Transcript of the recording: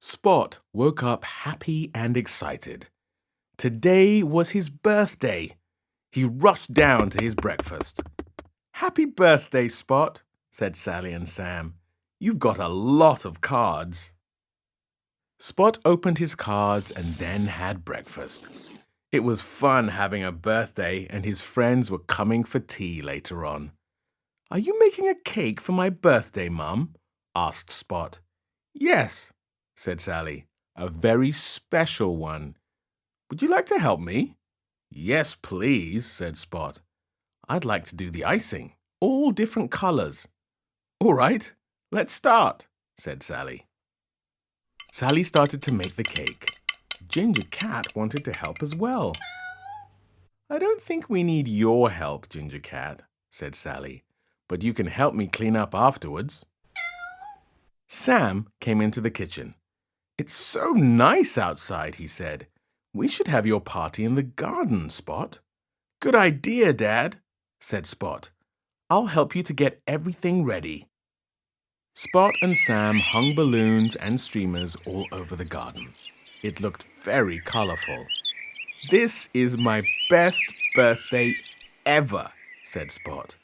Spot woke up happy and excited. Today was his birthday. He rushed down to his breakfast. "Happy birthday, Spot," said Sally and Sam. "You've got a lot of cards." Spot opened his cards and then had breakfast. It was fun having a birthday, and his friends were coming for tea later on. "Are you making a cake for my birthday, Mum?" asked Spot. "Yes," said Sally, "a very special one. Would you like to help me?" "Yes, please," said Spot. "I'd like to do the icing, all different colors." "All right, let's start," said Sally. Sally started to make the cake. Ginger Cat wanted to help as well. "I don't think we need your help, Ginger Cat," said Sally, "but you can help me clean up afterwards." Sam came into the kitchen. "It's so nice outside," he said. "We should have your party in the garden, Spot." "Good idea, Dad," said Spot. "I'll help you to get everything ready." Spot and Sam hung balloons and streamers all over the garden. It looked very colorful. "This is my best birthday ever," said Spot.